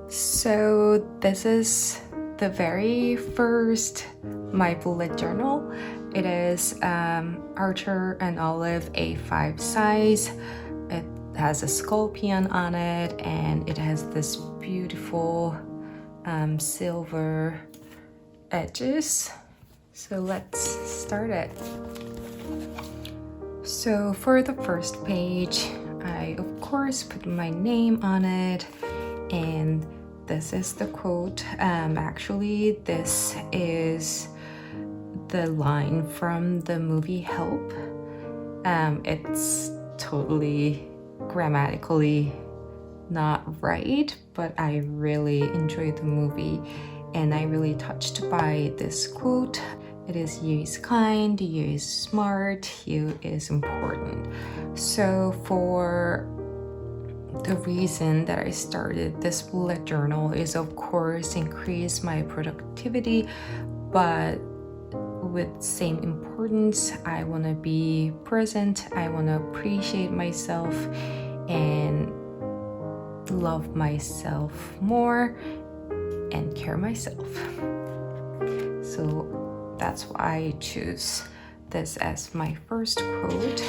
So this is the very first my bullet journal. It is Archer and Olive A5 size. It has a scorpion on it and it has this beautiful silver edges. So let's start it. So for the first page, I of course put my name on it, and this is the quote. Actually, this is the line from the movie Help. It's totally grammatically not right, but I really enjoyed the movie and I really touched by this quote. It is you is kind, you is smart, you is important. So for the reason that I started this bullet journal is of course increase my productivity, but with same importance, I want to be present, I want to appreciate myself and love myself more and care myself. So that's why I choose this as my first quote.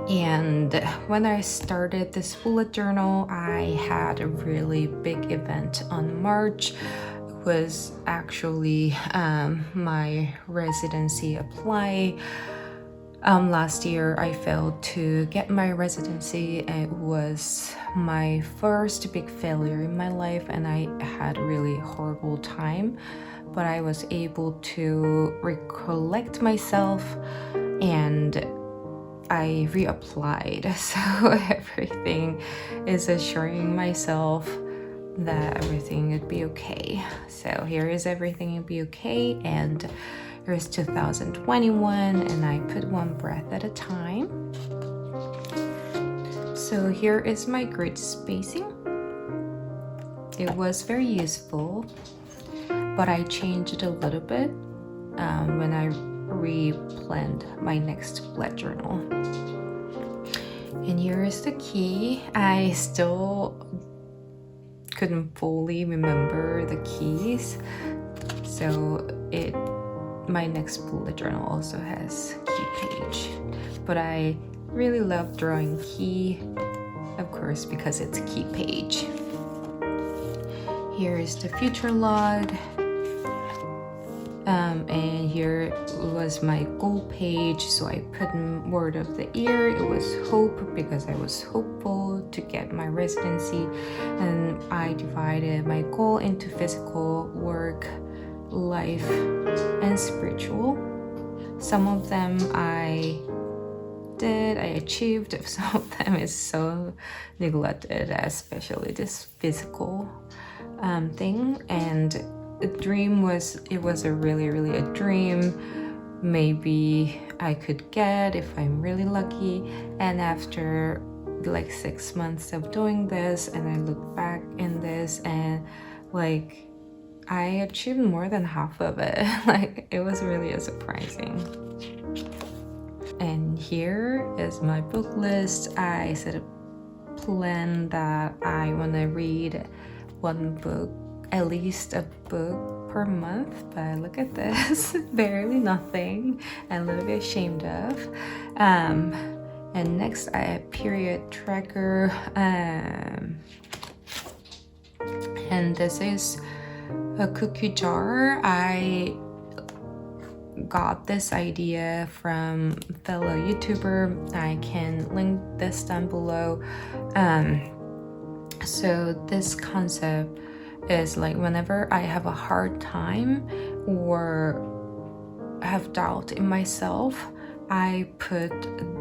And when I started this bullet journal, I had a really big event on March. It was actually my residency apply. Last year I failed to get my residency. It was my first big failure in my life and I had a really horrible time, but I was able to recollect myself and I reapplied. So everything is assuring myself that everything would be okay. So here is everything would be okay, and here's 2021 and I put one breath at a time. So here is my grid spacing. It was very useful, but I changed it a little bit when I replanned my next bullet journal. And here is the key. I still couldn't fully remember the keys, so my next bullet journal also has key page, but I really love drawing key, of course, because it's a key page. Here is the future log, and here was my goal page. So I put in word of the year. It was hope because I was hopeful to get my residency, and I divided my goal into physical, work, life, and spiritual. Some of them I achieved, some of them is so neglected, especially this physical thing. And a dream was a really a dream maybe I could get if I'm really lucky. And after like 6 months of doing this, and I look back in this and like I achieved more than half of it. Like it was really surprising. And here is my book list. I set a plan that I want to read one book, at least a book per month, but look at this, barely nothing, and a little bit ashamed of. And next I have period tracker, and this is a cookie jar. I got this idea from fellow YouTuber. I can link this down below. So this concept is like whenever I have a hard time or have doubt in myself, I put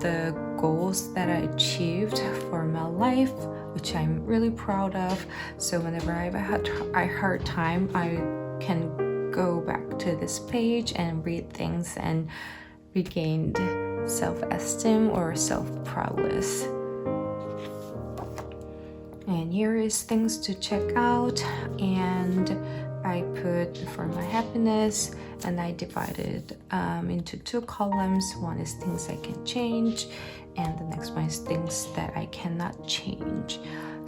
the goals that I achieved for my life, which I'm really proud of. So whenever I have a hard time, I can go back to this page and read things and regain self-esteem or self-prowess. And here is things to check out, and I put for my happiness, and I divided into 2 columns. One is things I can change, and the next one is things that I cannot change.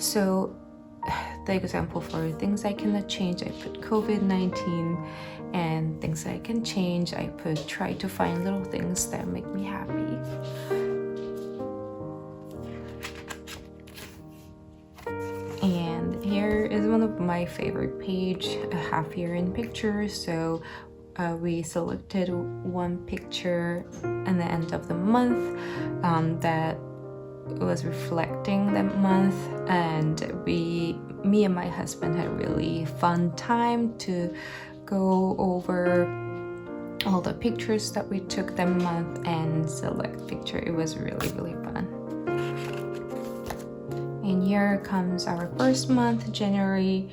So the example for things I cannot change, I put COVID-19, and things I can change, I put try to find little things that make me happy. And here is one of my favorite page, a half year in pictures. So we selected one picture at the end of the month that was reflecting that month, and me and my husband had a really fun time to go over all the pictures that we took that month and select picture. It was really fun. And here comes our first month, January.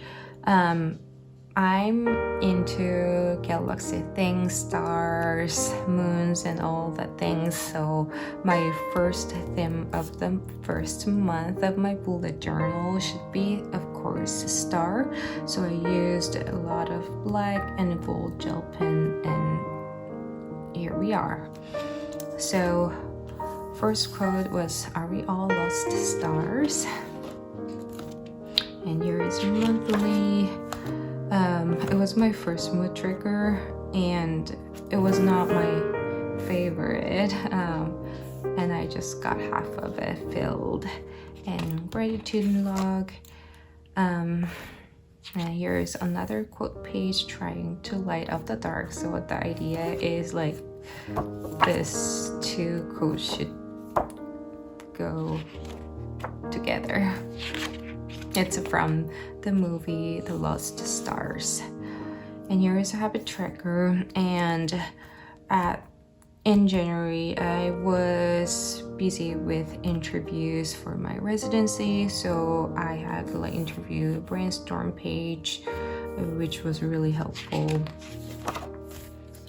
I'm into galaxy things, stars, moons, and all that things. So my first theme of the first month of my bullet journal should be, of course, a star. So I used a lot of black and gold gel pen, and here we are. So first quote was, "Are we all lost stars?" And here is monthly. It was my first mood trigger, and it was not my favorite, and I just got half of it filled. And gratitude log. And here's another quote page, trying to light up the dark. So what the idea is, like, this two quotes should go together. It's from the movie The Lost Stars. And here is a habit tracker. And in January, I was busy with interviews for my residency, so I had to like interview a brainstorm page, which was really helpful.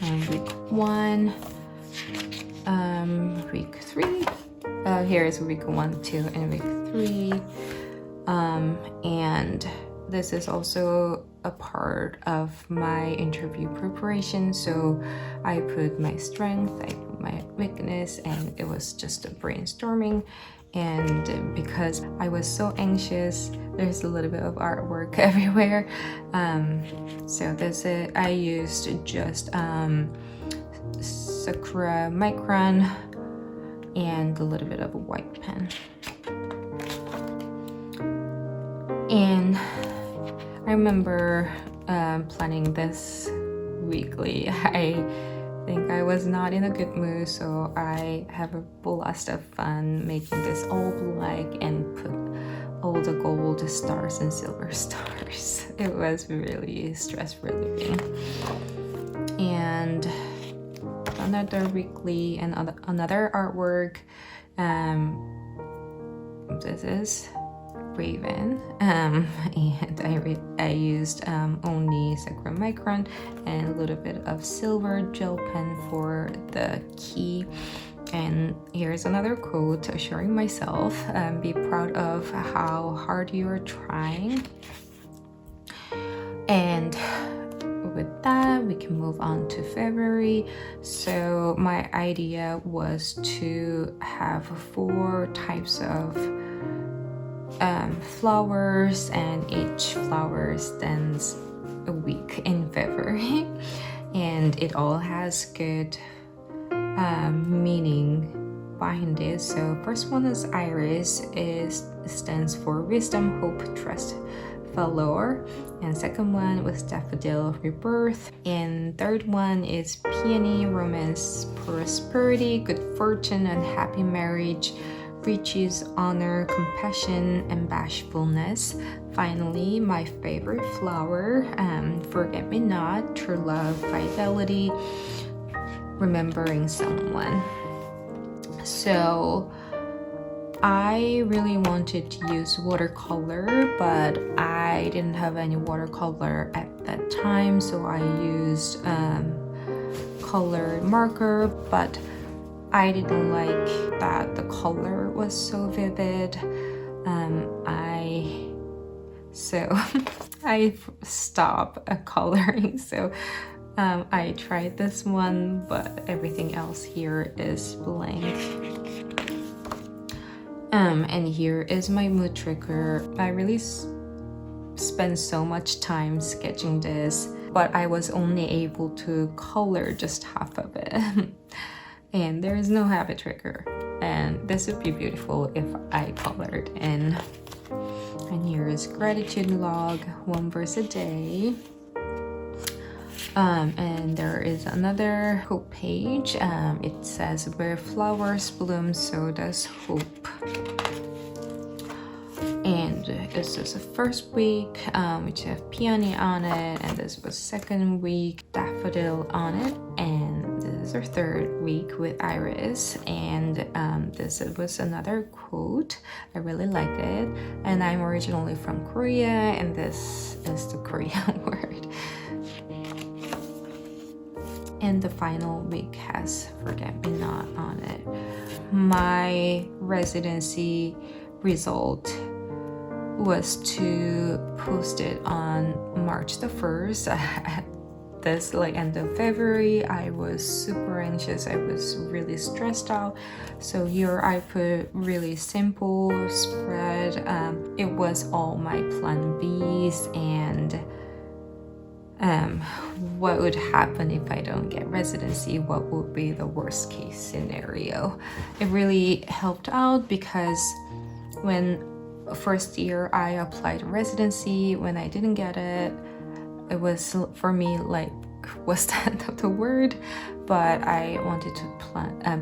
And week 1, week 3. Here is week 1, 2, and week 3. And this is also a part of my interview preparation. So I put my strength, I put my weakness, and it was just a brainstorming. And because I was so anxious, there's a little bit of artwork everywhere. So that's it. I used just SAKURA Micron and a little bit of a white pen. And I remember planning this weekly. I think I was not in a good mood, so I have a blast of fun making this all black and put all the gold stars and silver stars. It was really stress relieving. And another weekly and another artwork. This is Raven, and I used only SAKURA Micron and a little bit of silver gel pen for the key. And here's another quote, assuring myself, be proud of how hard you are trying. And with that, we can move on to February. So my idea was to have 4 types of flowers, and each flower stands a week in February, and it all has good meaning behind it. So first one is Iris. It stands for wisdom, hope, trust, valor. And second one was Daffodil, rebirth. And third one is Peony, romance, prosperity, good fortune, and happy marriage, riches, honor, compassion, and bashfulness. Finally, my favorite flower, forget-me-not, true love, fidelity, remembering someone. So I really wanted to use watercolor, but I didn't have any watercolor at that time, so I used colored marker, but I didn't like that the color was so vivid. I stopped coloring. So I tried this one, but everything else here is blank. And here is my mood trigger. I really spent so much time sketching this, but I was only able to color just half of it. And there is no habit trigger. And this would be beautiful if I colored in. And here is gratitude log, 1 verse a day. And there is another hope page. It says, where flowers bloom, so does hope. And this is the first week, which have peony on it, and this was second week, daffodil on it, and this is our third week with iris. And this was another quote. I really liked it, and I'm originally from Korea, and this is the Korean word. And the final week has forget-me-not on it. My residency result was to post it on March the 1st. At this end of February, I was super anxious. I was really stressed out. So here I put really simple spread. It was all my plan Bs and what would happen if I don't get residency, what would be the worst case scenario. It really helped out because when first year I applied residency, when I didn't get it, it was for me what's the end of the word, but I wanted to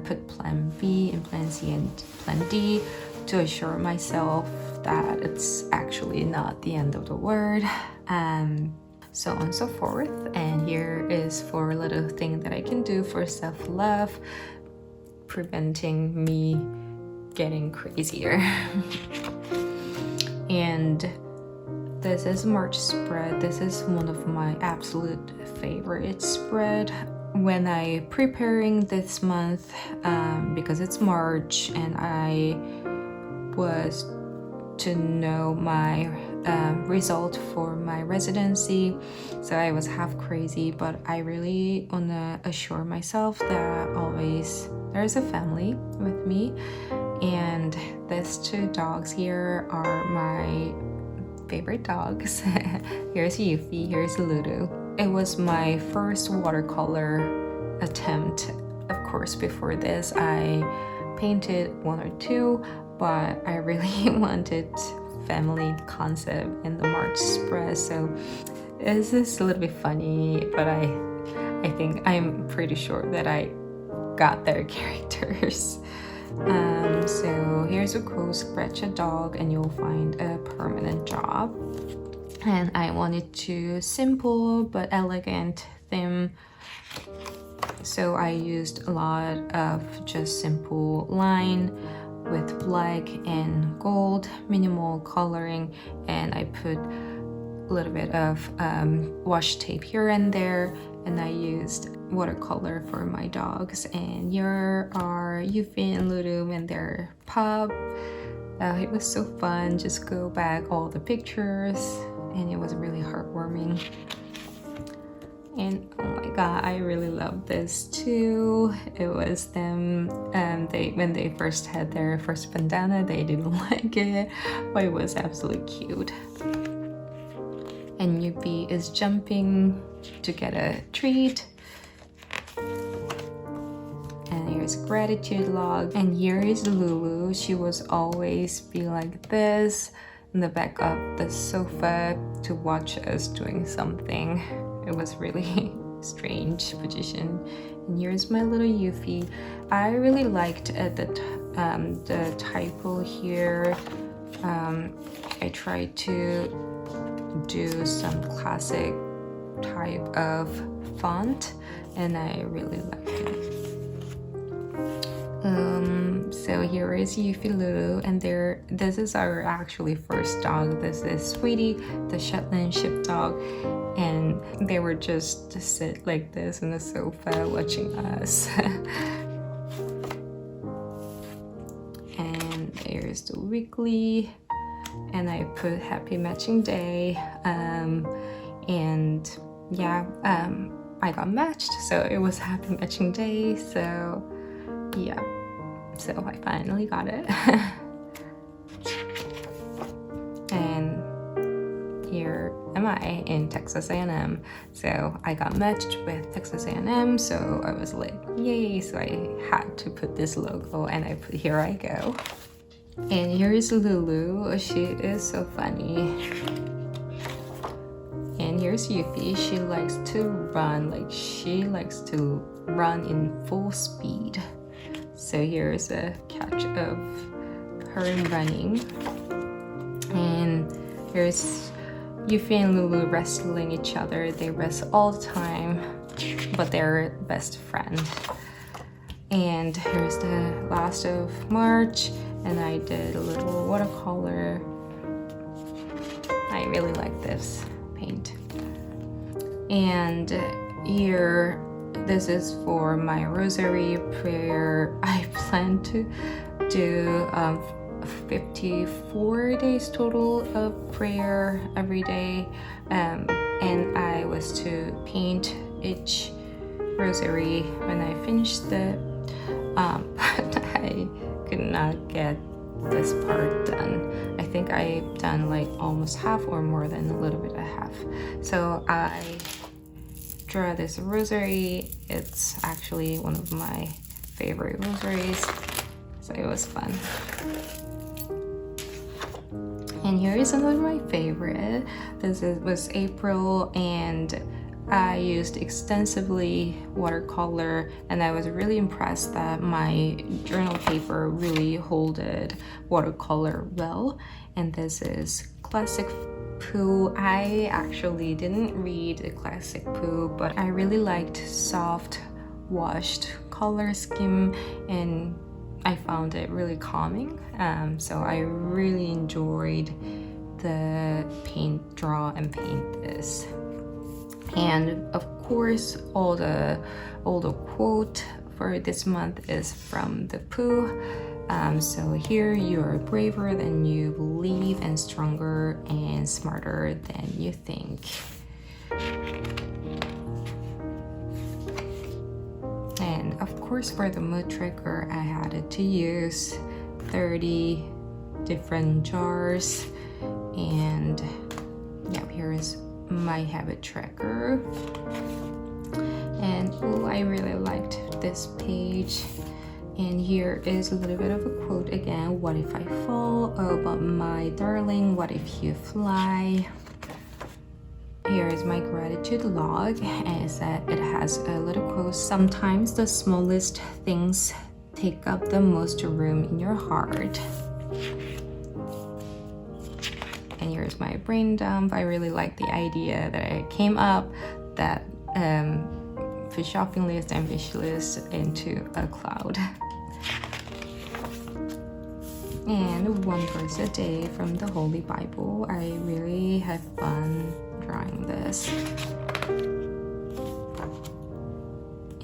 put plan B and plan C and plan D to assure myself that it's actually not the end of the word, so on and so forth. And here is 4 little things that I can do for self-love, preventing me getting crazier. And this is March spread. This is one of my absolute favorite spread. When I preparing this month, because it's March and I was to know my result for my residency, so I was half crazy, but I really wanna assure myself that always there's a family with me. And these 2 dogs here are my favorite dogs. Here's Yuffie, here's Lulu. It was my first watercolor attempt. Of course, before this I painted 1 or 2, but I really wanted family concept in the March spread, so this is a little bit funny, but I think I'm pretty sure that I got their characters. So here's a quote, scratch a dog and you'll find a permanent job. And I wanted to simple but elegant theme, so I used a lot of just simple line with black and gold, minimal coloring, and I put a little bit of washi tape here and there, and I used watercolor for my dogs. And here are Yuffie and Lulu and their pup. It was so fun, just go back all the pictures, and it was really heartwarming. And oh my god, I really love this too. It was them, when they first had their first bandana, they didn't like it, but it was absolutely cute. And Yuppie is jumping to get a treat. And here's gratitude log. And here is Lulu. She was always be like this in the back of the sofa to watch us doing something. It was really strange position. And here's my little Yuffie. I really liked the typo here. I tried to do some classic type of font, and I really liked it. So here is Yuffie, Lulu, and this is our actually first dog. This is Sweetie, the Shetland sheepdog, and they were just to sit like this in the sofa watching us. And there's the weekly, and I put happy matching day, and yeah, I got matched, so it was happy matching day. So yeah, so I finally got it. here am I in Texas A&M. So I got matched with Texas A&M, so I was like, yay, so I had to put this logo, and I put here I go. And here is Lulu. She is so funny. And here's Yuffie. She likes to run, like she likes to run in full speed. So here's a catch of her running. And here's Yuffie and Lulu wrestling each other. They wrestle all the time, but they're best friends. And here's the last of March, and I did a little watercolor. I really like this paint. And here, this is for my Rosary Prayer. I plan to do 54 days total of prayer every day, and I was to paint each rosary when I finished it, but I could not get this part done. I think I've done like almost half or more than a little bit of half. So I draw this rosary. It's actually one of my favorite rosaries, so it was fun. And here is another my favorite. This was April, and I used extensively watercolor, and I was really impressed that my journal paper really holded watercolor well. And this is Classic Pooh. I actually didn't read the Classic Pooh, but I really liked soft washed color scheme, and I found it really calming. So I really enjoyed the draw and paint this. And of course, all the quote for this month is from the Pooh. So here, you are braver than you believe, and stronger and smarter than you think. And of course, for the mood trigger, I had to use 30 different jars. And yeah, here is my habit tracker. And oh, I really liked this page. And here is a little bit of a quote again. What if I fall? Oh, but my darling, what if you fly? Here is my gratitude log, and it has a little quote. Sometimes the smallest things take up the most room in your heart. And here's my brain dump. I really like the idea that I came up that for shopping list and wish list into a cloud. And one verse a day from the Holy Bible. I really have fun drawing this.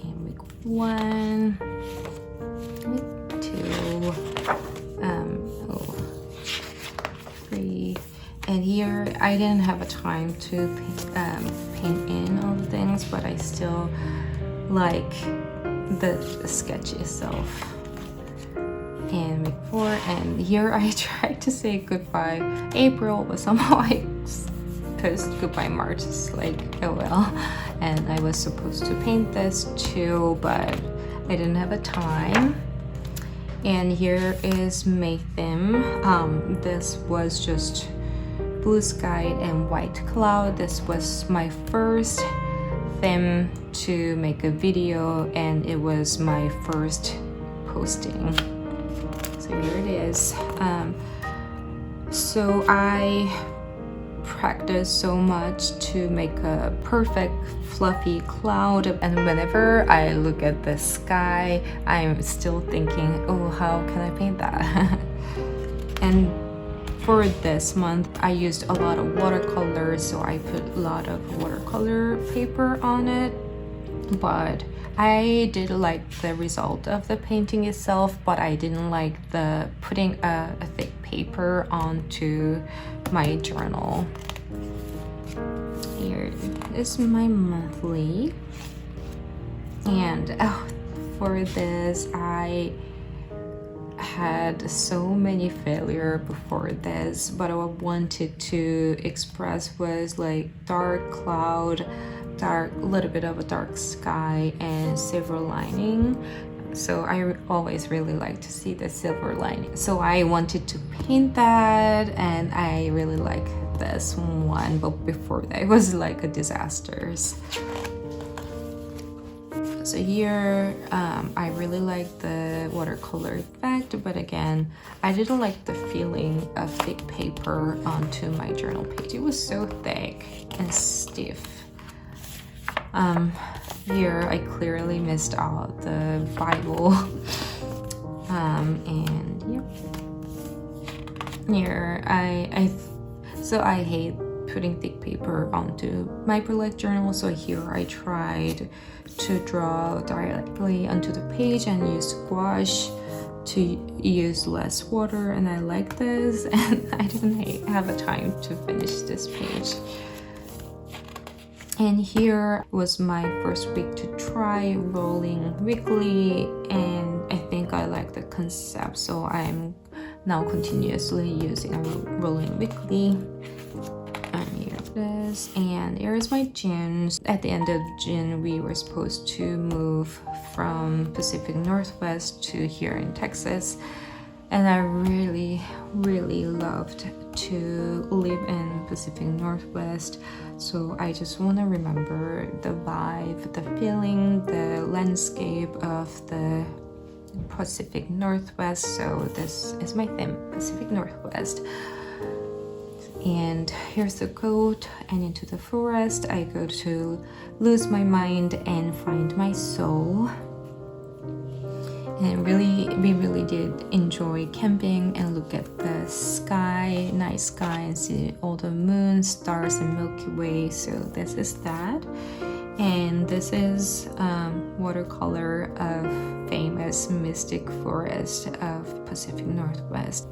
And week 1, week 2, 3. And here I didn't have a time to paint in all the things, but I still like the sketch itself. And week 4, and here I tried to say goodbye April, but somehow I post goodbye March. It's like, oh well. And I was supposed to paint this too, but I didn't have a time. And here is May theme. This was just blue sky and white cloud. This was my first theme to make a video, and it was my first posting. So here it is. So I practiced so much to make a perfect fluffy cloud, and whenever I look at the sky, I'm still thinking, oh, how can I paint that? And for this month, I used a lot of watercolors, so I put a lot of watercolor paper on it. But I did like the result of the painting itself, but I didn't like the putting a thick paper onto my journal. Here is my monthly. And for this, I had so many failure before this, but what I wanted to express was like dark cloud, dark, a little bit of a dark sky, and silver lining. So I always really like to see the silver lining. So I wanted to paint that, and I really like this one, but before that it was like a disaster. So here, I really like the watercolor effect, but again, I didn't like the feeling of thick paper onto my journal page. It was so thick and stiff. Here I clearly missed out the Bible. And yeah. Here I hate putting thick paper onto my bullet journal, so here I tried to draw directly onto the page and use gouache to use less water, and I like this, and I didn't have a time to finish this page. And here was my first week to try rolling weekly, and I think I like the concept, so I'm now continuously using a rolling weekly. And here it is, and here is my June. At the end of June, we were supposed to move from Pacific Northwest to here in Texas, and I really loved to live in Pacific Northwest. So I just want to remember the vibe, the feeling, the landscape of the Pacific Northwest. So this is my theme, Pacific Northwest. And here's the goat, and into the forest I go to lose my mind and find my soul. And we really did enjoy camping and look at the sky, night sky, and see all the moon, stars, and Milky Way. So this is that. And this is watercolor of famous mystic forest of Pacific Northwest.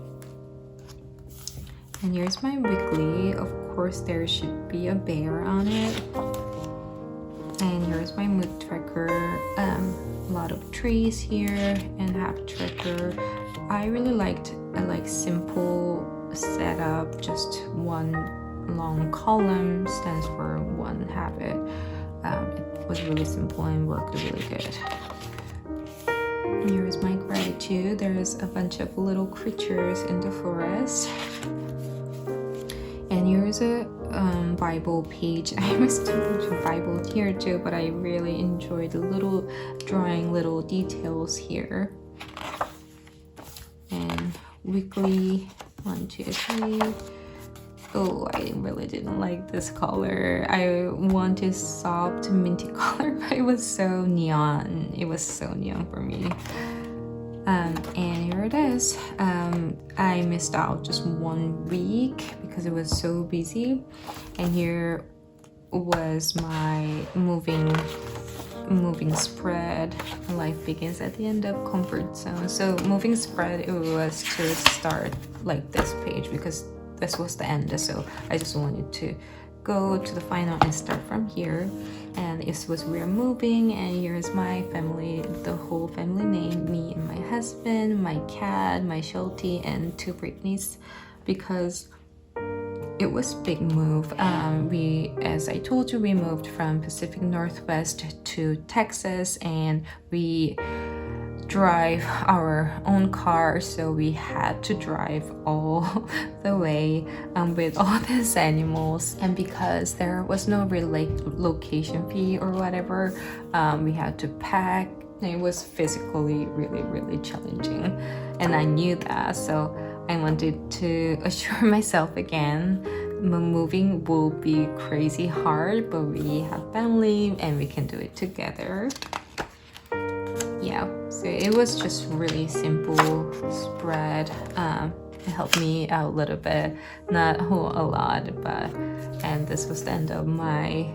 And here's my weekly. Of course, there should be a bear on it. And here's my mood tracker. A lot of trees here, and habit tracker. I really liked a simple setup. Just one long column stands for one habit. It was really simple and worked really good. And here's my gratitude. There's a bunch of little creatures in the forest. And here's a Bible page. I was doing a Bible here too, but I really enjoyed the little drawing little details here. And weekly 1, 2, 3. Oh, I really didn't like this color. I wanted soft minty color, but it was so neon. It was so neon for me. And here it is. I missed out just 1 week because it was so busy. And here was my moving spread. Life begins at the end of comfort zone. So moving spread, it was to start like this page because this was the end. So I just wanted to go to the final and start from here. And it was we're moving, and here's my family, the whole family name, me and my husband, my cat, my Sheltie, and 2 Britneys, because it was big move. As I told you, we moved from Pacific Northwest to Texas, and we drive our own car, so we had to drive all the way with all these animals. And because there was no relocation fee or whatever, we had to pack. It was physically really challenging, and I knew that, so I wanted to assure myself again, moving will be crazy hard, but we have family and we can do it together. Yeah, so it was just really simple spread. It helped me out a little bit, not a lot, and this was the end of my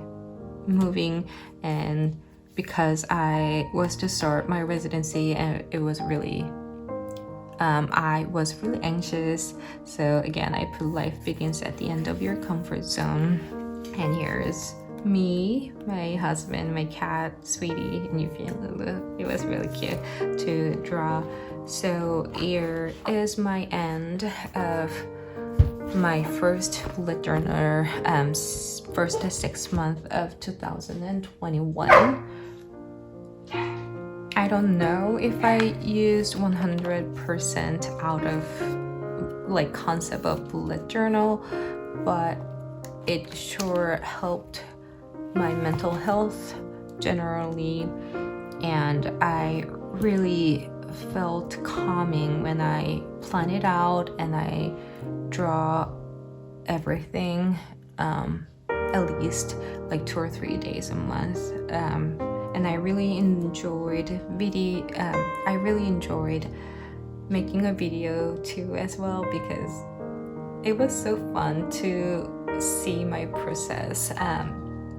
moving. And because I was to start my residency, and it was really I was really anxious. So again, I put life begins at the end of your comfort zone. And here's me, my husband, my cat, Sweetie, and Yuffie. It was really cute to draw. So here is my end of my first bullet journal, first 6 months of 2021. I don't know if I used 100% out of like concept of bullet journal, but it sure helped my mental health generally, and I really felt calming when I plan it out and I draw everything at least like 2 or 3 days a month. And I really enjoyed I really enjoyed making a video too as well, because it was so fun to see my process,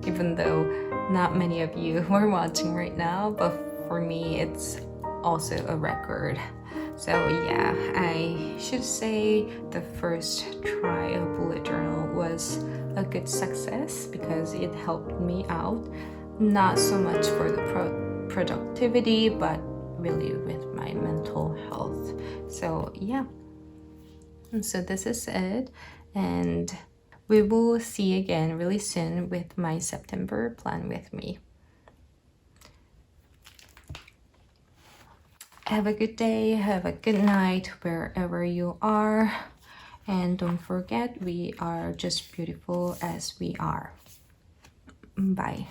even though not many of you are watching right now, but for me it's also a record. So yeah, I should say the first try of bullet journal was a good success because it helped me out, not so much for the productivity, but really with my mental health. So yeah, and so this is it, and we will see again really soon with my September plan with me. Have a good day, have a good night wherever you are, and don't forget, we are just beautiful as we are. Bye.